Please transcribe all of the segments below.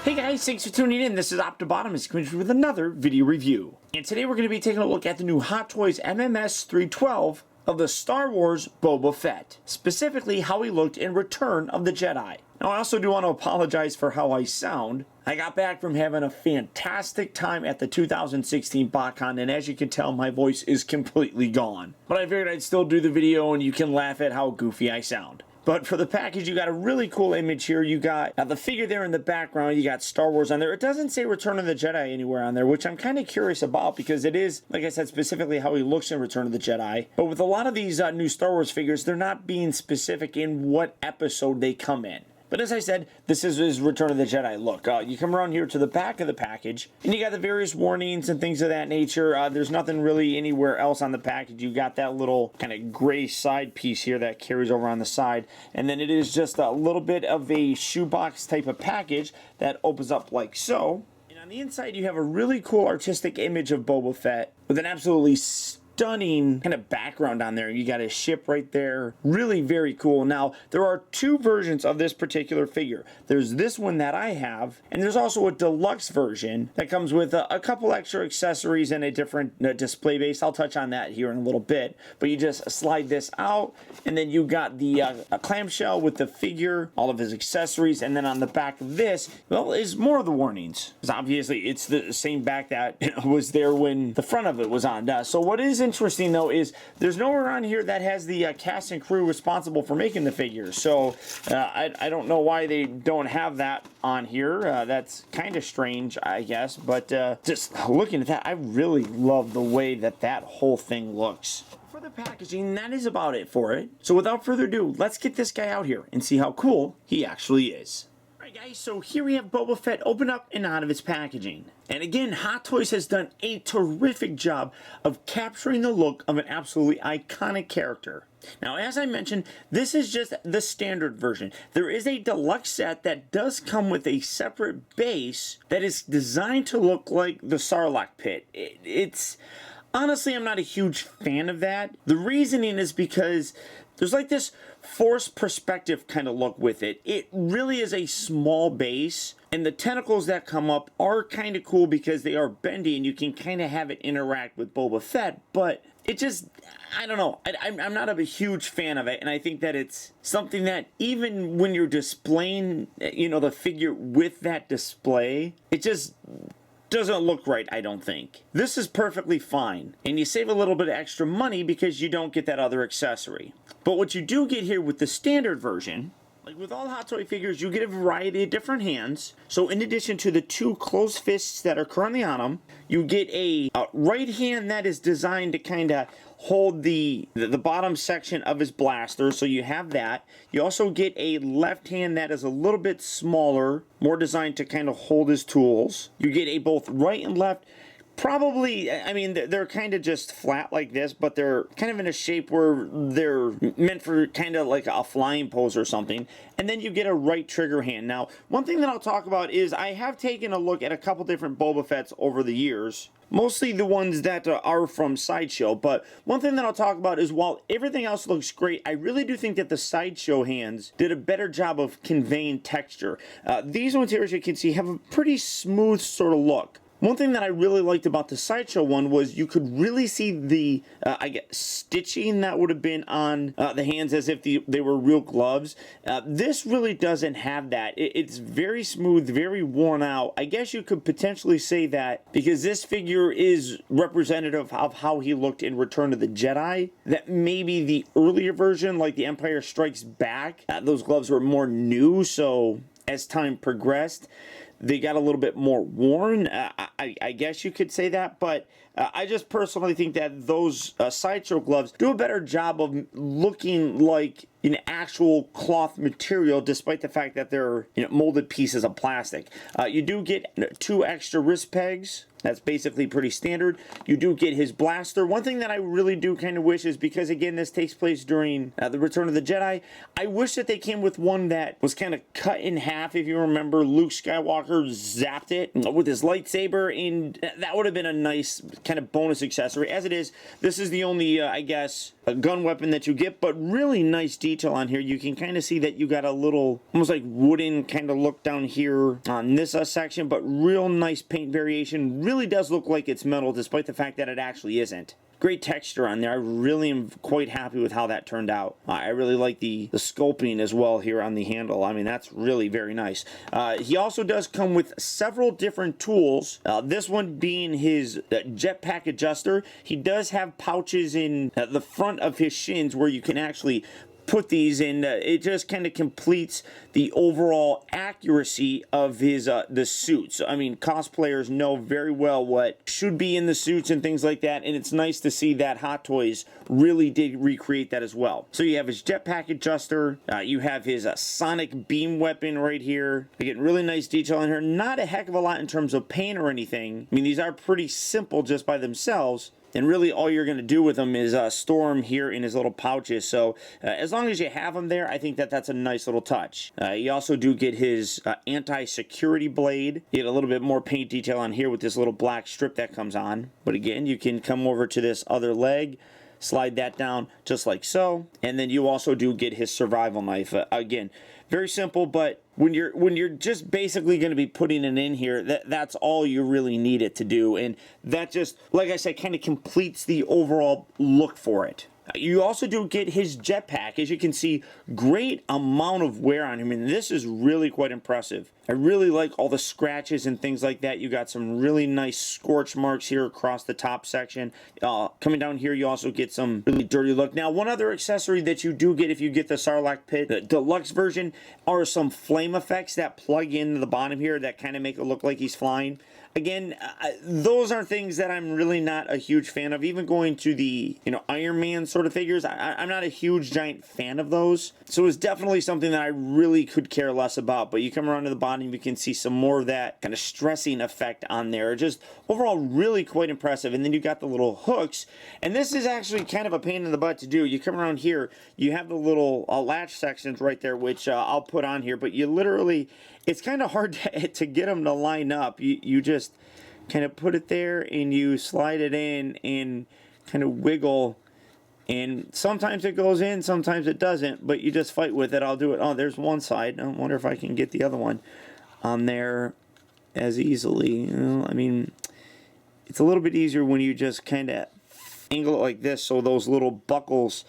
Hey guys, thanks for tuning in. This is Optibotimus coming with another video review. And today we're going to be taking a look at the new Hot Toys MMS 312 of the Star Wars Boba Fett. Specifically, how he looked in Return of the Jedi. Now I also do want to apologize for how I sound. I got back from having a fantastic time at the 2016 BotCon, and as you can tell, my voice is completely gone. But I figured I'd still do the video and you can laugh at how goofy I sound. But for the package, you got a really cool image here. You got the figure there in the background. You got Star Wars on there. It doesn't say Return of the Jedi anywhere on there, which I'm kind of curious about because it is, like I said, specifically how he looks in Return of the Jedi. But with a lot of these new Star Wars figures, they're not being specific in what episode they come in. But as I said, this is his Return of the Jedi look. You come around here to the back of the package, and you got the various warnings and things of that nature. There's nothing really anywhere else on the package. You got that little kind of gray side piece here that carries over on the side. And then it is just a little bit of a shoebox type of package that opens up like so. And on the inside, you have a really cool artistic image of Boba Fett with an absolutely stunning kind of background on there. You got his ship right there. Really very cool. Now, there are two versions of this particular figure. There's this one that I have, and there's also a deluxe version that comes with a couple extra accessories and a different display base. I'll touch on that here in a little bit. But you just slide this out, and then you got the a clamshell with the figure, all of his accessories, and then on the back of this, well, is more of the warnings. Because obviously, it's the same back that was there when the front of it was on. So what is interesting though is there's nowhere on here that has the cast and crew responsible for making the figures. So I don't know why they don't have that on here. That's kind of strange, I guess. But just looking at that, I really love the way that that whole thing looks. For the packaging, that is about it for it. So without further ado, let's get this guy out here and see how cool he actually is. Alright guys, so here we have Boba Fett open up and out of its packaging. And again, Hot Toys has done a terrific job of capturing the look of an absolutely iconic character. Now, as I mentioned, this is just the standard version. There is a deluxe set that does come with a separate base that is designed to look like the Sarlacc pit. It's... Honestly, I'm not a huge fan of that. The reasoning is because there's like this forced perspective kind of look with it. It really is a small base, and the tentacles that come up are kind of cool because they are bendy and you can kind of have it interact with Boba Fett, but it just, I don't know. I'm not a huge fan of it, and I think that it's something that even when you're displaying, you know, the figure with that display, it just doesn't look right, I don't think. This is perfectly fine, and you save a little bit of extra money because you don't get that other accessory. But what you do get here with the standard version, like with all Hot Toy figures, you get a variety of different hands. So in addition to the two closed fists that are currently on them, you get a right hand that is designed to kind of hold the bottom section of his blaster, so you have that. You also get a left hand that is a little bit smaller, more designed to kind of hold his tools. You get a both right and left. Probably, I mean, they're kind of just flat like this, but they're kind of in a shape where they're meant for kind of like a flying pose or something. And then you get a right trigger hand. Now, one thing that I'll talk about is I have taken a look at a couple different Boba Fetts over the years. Mostly the ones that are from Sideshow, but one thing that I'll talk about is while everything else looks great, I really do think that the Sideshow hands did a better job of conveying texture. These ones here, as you can see, have a pretty smooth sort of look. One thing that I really liked about the Sideshow one was you could really see the, I guess, stitching that would have been on the hands as if they were real gloves. This really doesn't have that. It's very smooth, very worn out. I guess you could potentially say that because this figure is representative of how he looked in Return of the Jedi, that maybe the earlier version, like the Empire Strikes Back, those gloves were more new, so as time progressed, they got a little bit more worn. I guess you could say that, but I just personally think that those Sideshow gloves do a better job of looking like an actual cloth material, despite the fact that they're molded pieces of plastic. You do get two extra wrist pegs. That's basically pretty standard. You do get his blaster. One thing that I really do kind of wish is, because again this takes place during the Return of the Jedi, I wish that they came with one that was kind of cut in half. If you remember, Luke Skywalker zapped it with his lightsaber, there, and that would have been a nice kind of bonus accessory. As it is, this is the only, I guess, a gun weapon that you get, but really nice detail on here. You can kind of see that you got a little, almost like wooden kind of look down here on this section, but real nice paint variation. Really does look like it's metal, despite the fact that it actually isn't. Great texture on there. I really am quite happy with how that turned out. I really like the sculpting as well here on the handle. I mean, that's really very nice. He also does come with several different tools. This one being his jetpack adjuster. He does have pouches in the front of his shins where you can actually put these in. It just kind of completes the overall accuracy of his the suits. I mean, cosplayers know very well what should be in the suits and things like that, and it's nice to see that Hot Toys really did recreate that as well. So you have his jetpack adjuster, you have his sonic beam weapon right here. You get really nice detail in here. Not a heck of a lot in terms of paint or anything. I mean, these are pretty simple just by themselves. And really all you're going to do with them is store them here in his little pouches. So as long as you have them there, I think that that's a nice little touch. You also do get his anti-security blade. You get a little bit more paint detail on here with this little black strip that comes on. But again, you can come over to this other leg, slide that down just like so. And then you also do get his survival knife. Again, very simple, but when you're just basically going to be putting it in here, that's all you really need it to do. And that just, like I said, kind of completes the overall look for it. You also do get his jetpack. As you can see, great amount of wear on him, and this is really quite impressive. I really like all the scratches and things like that. You got some really nice scorch marks here across the top section. Coming down here, you also get some really dirty look. Now, one other accessory that you do get if you get the Sarlacc Pit, the deluxe version, are some flame effects that plug into the bottom here that kind of make it look like he's flying. Again, those are things that I'm really not a huge fan of. Even going to the, Iron Man sort of figures, I'm not a huge, giant fan of those. So it's definitely something that I really could care less about. But you come around to the bottom, you can see some more of that kind of stressing effect on there. Just overall really quite impressive. And then you got the little hooks. And this is actually kind of a pain in the butt to do. You come around here, you have the little latch sections right there, which I'll put on here. But you literally, it's kind of hard to get them to line up. You just kind of put it there and you slide it in and kind of wiggle, and sometimes it goes in, sometimes it doesn't, but you just fight with it. I'll do it. Oh, there's one side. I wonder if I can get the other one on there as easily. I mean, it's a little bit easier when you just kind of angle it like this so those little buckles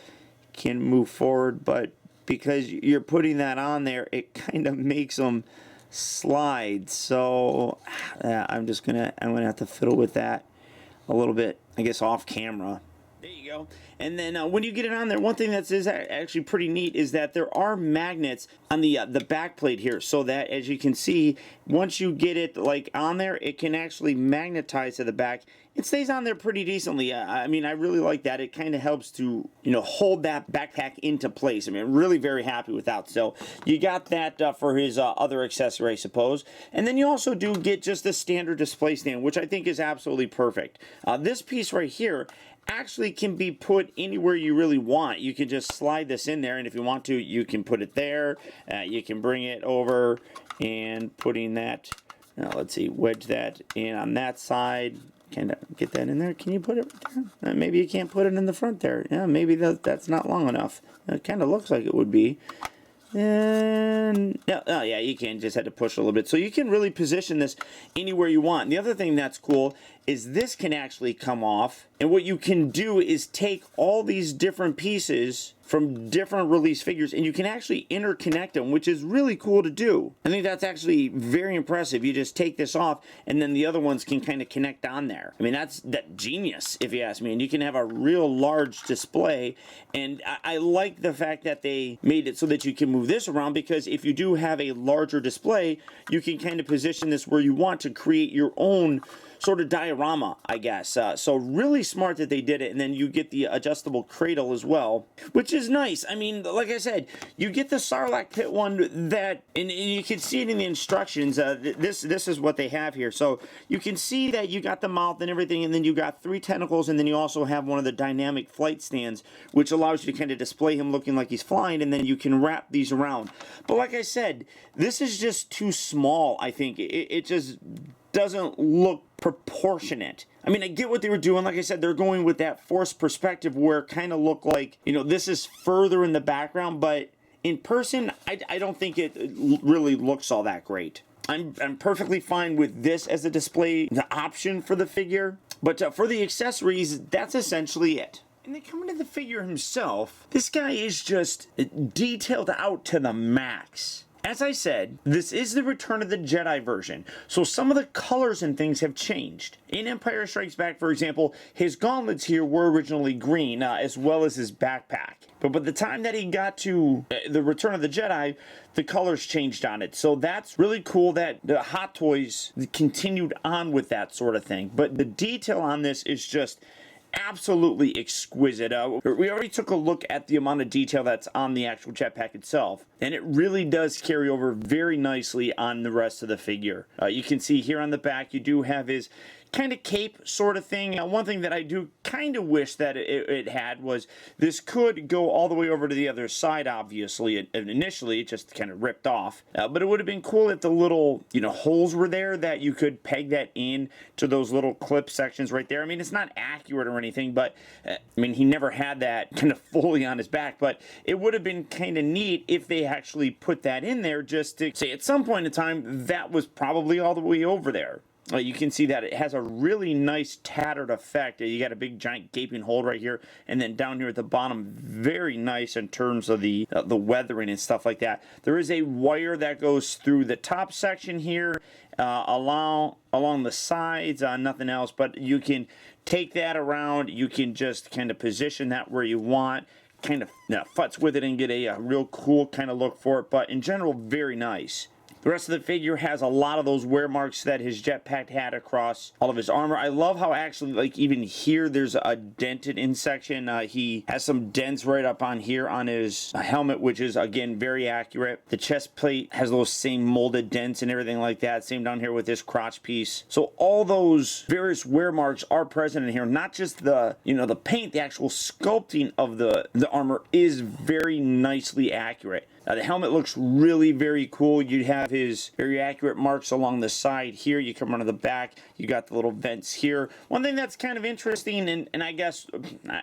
can move forward, but because you're putting that on there, it kind of makes them slide. So I'm gonna have to fiddle with that a little bit, I guess, off camera. There you go. And then when you get it on there, one thing that is actually pretty neat is that there are magnets on the back plate here, so that, as you can see, once you get it like on there, it can actually magnetize to the back. It stays on there pretty decently. I mean, I really like that. It kind of helps to, hold that backpack into place. I mean, really very happy with that. So you got that for his other accessory, I suppose. And then you also do get just the standard display stand, which I think is absolutely perfect. This piece right here actually can be put anywhere you really want. You can just slide this in there, and if you want to, you can put it there. You can bring it over and putting that, let's see, wedge that in on that side. Kind of get that in there. Can you put it right there? Maybe you can't put it in the front there. Yeah, maybe that's not long enough. It kind of looks like it would be. And yeah, you can just have to push a little bit. So you can really position this anywhere you want. And the other thing that's cool is this can actually come off. And what you can do is take all these different pieces from different release figures, and you can actually interconnect them, which is really cool to do. I think that's actually very impressive. You just take this off, and then the other ones can kind of connect on there. I mean, that's genius, if you ask me. And you can have a real large display, and I like the fact that they made it so that you can move this around, because if you do have a larger display, you can kind of position this where you want to create your own sort of diorama, I guess. So really smart that they did it. And then you get the adjustable cradle as well, which is nice. I mean, like I said, you get the Sarlacc Pit one that, and you can see it in the instructions. This is what they have here. So you can see that you got the mouth and everything, and then you got 3 tentacles, and then you also have one of the dynamic flight stands, which allows you to kind of display him looking like he's flying, and then you can wrap these around. But like I said, this is just too small, I think. It just doesn't look proportionate. I mean, I get what they were doing. Like I said, they're going with that forced perspective where it kind of looked like, you know, this is further in the background, but in person, I don't think it really looks all that great. I'm perfectly fine with this as a display, the option for the figure, but for the accessories, that's essentially it. And then coming to the figure himself, this guy is just detailed out to the max. As I said, this is the Return of the Jedi version, so some of the colors and things have changed. In Empire Strikes Back, for example, his gauntlets here were originally green, as well as his backpack. But by the time that he got to the Return of the Jedi, the colors changed on it. So that's really cool that the Hot Toys continued on with that sort of thing. But the detail on this is just absolutely exquisite. We already took a look at the amount of detail that's on the actual jetpack itself, and it really does carry over very nicely on the rest of the figure. You can see here on the back, you do have his kind of cape sort of thing. One thing that I do kind of wish that it had was this could go all the way over to the other side, obviously. Initially, it just kind of ripped off. But it would have been cool if the little, you know, holes were there that you could peg that in to those little clip sections right there. I mean, it's not accurate or anything, but I mean, he never had that kind of fully on his back, but it would have been kind of neat if they actually put that in there just to say at some point in time that was probably all the way over there. You can see that it has a really nice tattered effect. You got a big giant gaping hole right here, and then down here at the bottom, very nice in terms of the weathering and stuff like that. There is a wire that goes through the top section here, along the sides, nothing else, but you can take that around. You can just kind of position that where you want, kind of futz with it and get a real cool kind of look for it, but in general, very nice. The rest of the figure has a lot of those wear marks that his jetpack had across all of his armor. I love how actually, like, even here there's a dented in section. He has some dents right up on here on his helmet, which is, again, very accurate. The chest plate has those same molded dents and everything like that. Same down here with this crotch piece. So all those various wear marks are present in here. Not just the, you know, the paint, the actual sculpting of the armor is very nicely accurate. The helmet looks really very cool. You have his very accurate marks along the side here. You come around to the back, you got the little vents here. One thing that's kind of interesting, and I guess,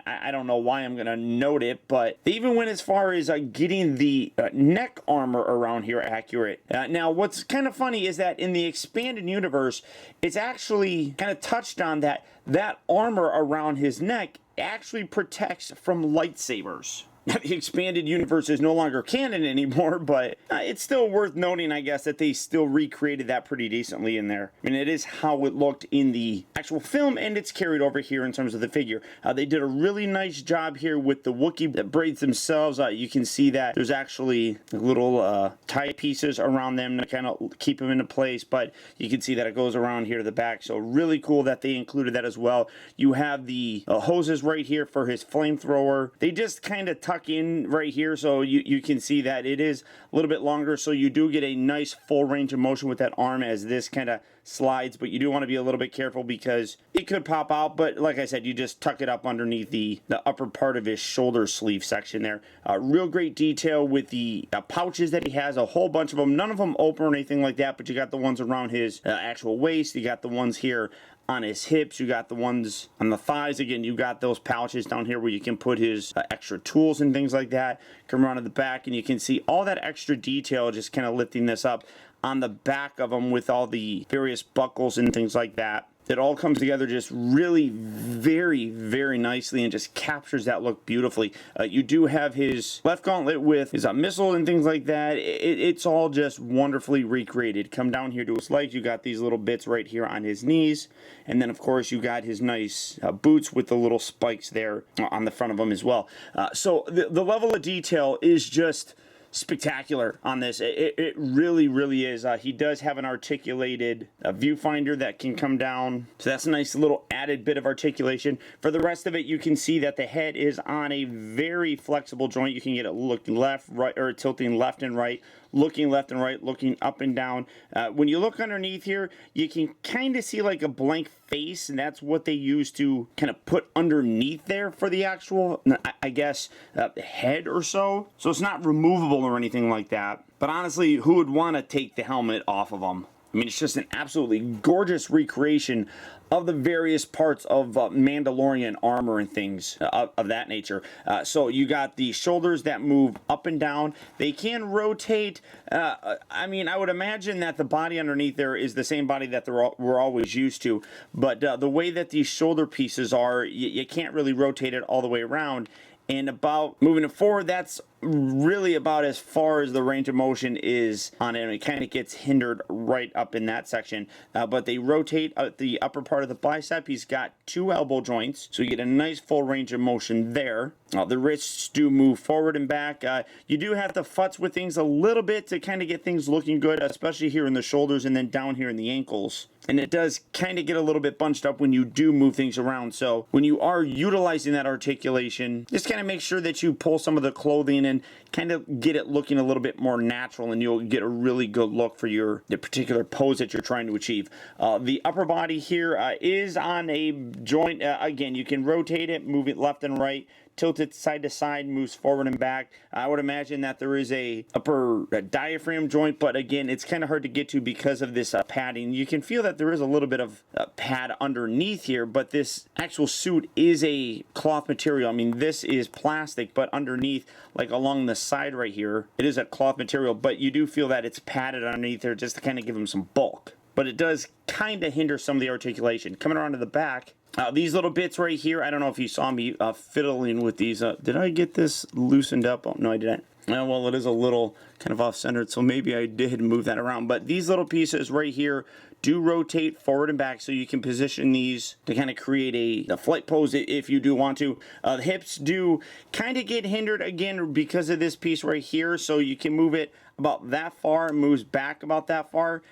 I don't know why I'm going to note it, but they even went as far as getting the neck armor around here accurate. Now, what's kind of funny is that in the expanded universe, it's actually kind of touched on that armor around his neck actually protects from lightsabers. The expanded universe is no longer canon anymore, but it's still worth noting, I guess, that they still recreated that pretty decently in there. I mean, it is how it looked in the actual film, and it's carried over here in terms of the figure. They did a really nice job here with the Wookiee braids themselves. You can see that there's actually little tie pieces around them to kind of keep them into place, but you can see that it goes around here to the back. So really cool that they included that as well. You have the hoses right here for his flamethrower. They just kind of tuck in right here, so you can see that it is a little bit longer, so you do get a nice full range of motion with that arm as this kind of slides, but you do want to be a little bit careful because it could pop out. But like I said, you just tuck it up underneath the upper part of his shoulder sleeve section there. Real great detail with the pouches that he has, a whole bunch of them, none of them open or anything like that, but you got the ones around his actual waist, you got the ones here on his hips, you got the ones on the thighs. Again, you got those pouches down here where you can put his extra tools and things like that. Come around to the back and you can see all that extra detail just kind of lifting this up on the back of them with all the various buckles and things like that. It all comes together just really very, very nicely and just captures that look beautifully. You do have his left gauntlet with his missile and things like that. It's all just wonderfully recreated. Come down here to his legs, you got these little bits right here on his knees. And then, of course, you got his nice boots with the little spikes there on the front of them as well. So the level of detail is just spectacular on this. It really, really is. He does have an articulated viewfinder that can come down, so that's a nice little added bit of articulation. For the rest of it, you can see that the head is on a very flexible joint. You can get it looking left, right, or tilting left and right, looking left and right, looking up and down. When you look underneath here, you can kind of see like a blank face, and that's what they use to kind of put underneath there for the actual, I guess, head or so. So it's not removable or anything like that. But honestly, who would want to take the helmet off of them? I mean, it's just an absolutely gorgeous recreation of the various parts of Mandalorian armor and things of that nature. So you got the shoulders that move up and down. They can rotate. I mean, I would imagine that the body underneath there is the same body that we're always used to. But the way that these shoulder pieces are, you can't really rotate it all the way around. And about moving it forward, that's really about as far as the range of motion is on it. And it kind of gets hindered right up in that section. But they rotate at the upper part of the bicep. He's got 2 elbow joints, so you get a nice full range of motion there. The wrists do move forward and back. You do have to futz with things a little bit to kind of get things looking good, especially here in the shoulders and then down here in the ankles. And it does kind of get a little bit bunched up when you do move things around. So when you are utilizing that articulation, just kind of make sure that you pull some of the clothing and kind of get it looking a little bit more natural, and you'll get a really good look for the particular pose that you're trying to achieve. The upper body here is on a joint. Again, you can rotate it, move it left and right, tilt it side to side, moves forward and back. I would imagine that there is a upper diaphragm joint, but again, it's kind of hard to get to because of this padding. You can feel that there is a little bit of pad underneath here, but this actual suit is a cloth material. I mean, this is plastic, but underneath, like along the side right here, it is a cloth material, but you do feel that it's padded underneath there just to kind of give them some bulk. But it does kind of hinder some of the articulation. Coming around to the back, these little bits right here, I don't know if you saw me fiddling with these. Did I get this loosened up? Oh, no, I didn't. Well, it is a little kind of off-centered, so maybe I did move that around. But these little pieces right here do rotate forward and back, so you can position these to kind of create a flight pose if you do want to. The hips do kind of get hindered, again, because of this piece right here, so you can move it about that far, it moves back about that far,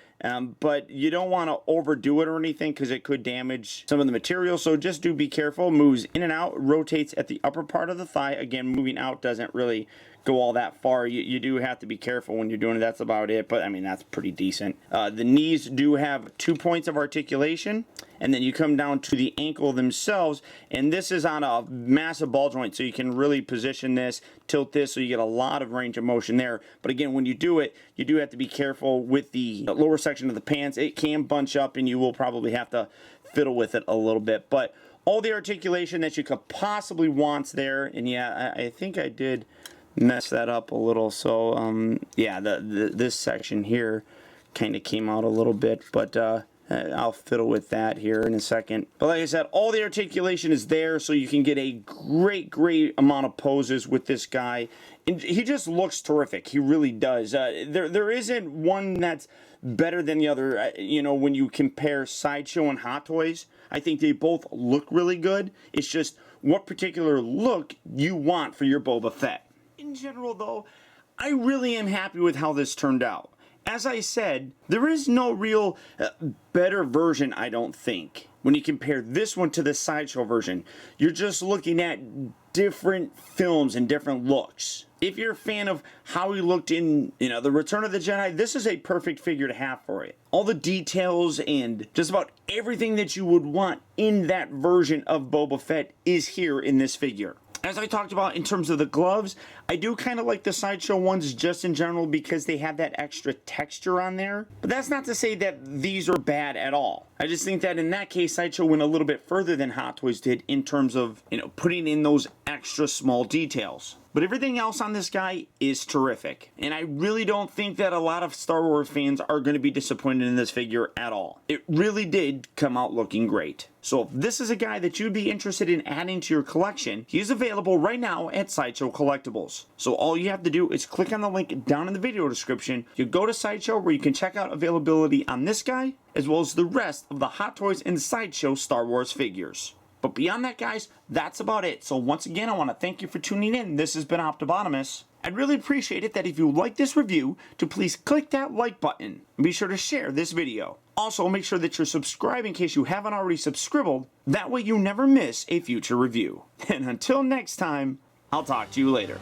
but you don't want to overdo it or anything because it could damage some of the material, so just do be careful. Moves in and out, rotates at the upper part of the thigh. Again, moving out doesn't really go all that far. You do have to be careful when you're doing it. That's about it, but I mean, that's pretty decent. The knees do have 2 points of articulation, and then you come down to the ankle themselves, and this is on a massive ball joint, so you can really position this, tilt this, so you get a lot of range of motion there. But again, when you do it, you do have to be careful with the lower section of the pants. It can bunch up, and you will probably have to fiddle with it a little bit, but all the articulation that you could possibly want there. And yeah, I think I did mess that up a little, so yeah, this section here kind of came out a little bit, but I'll fiddle with that here in a second. But like I said, all the articulation is there, so you can get a great amount of poses with this guy. And he just looks terrific. He really does. There isn't one that's better than the other. You know, when you compare Sideshow and Hot Toys, I think they both look really good. It's just what particular look you want for your Boba Fett. In general, though, I really am happy with how this turned out. As I said, there is no real better version, I don't think. When you compare this one to the Sideshow version, you're just looking at different films and different looks. If you're a fan of how he looked in, The Return of the Jedi, this is a perfect figure to have for it. All the details and just about everything that you would want in that version of Boba Fett is here in this figure. As I talked about in terms of the gloves, I do kind of like the Sideshow ones just in general because they have that extra texture on there. But that's not to say that these are bad at all. I just think that in that case, Sideshow went a little bit further than Hot Toys did in terms of, putting in those extra small details. But everything else on this guy is terrific. And I really don't think that a lot of Star Wars fans are going to be disappointed in this figure at all. It really did come out looking great. So if this is a guy that you'd be interested in adding to your collection, he is available right now at Sideshow Collectibles. So all you have to do is click on the link down in the video description. You go to Sideshow where you can check out availability on this guy, as well as the rest of the Hot Toys and Sideshow Star Wars figures. But beyond that, guys, that's about it. So once again, I want to thank you for tuning in. This has been Optibotimus. I'd really appreciate it that if you like this review, to please click that like button. And be sure to share this video. Also, make sure that you're subscribed in case you haven't already subscribed. That way you never miss a future review. And until next time, I'll talk to you later.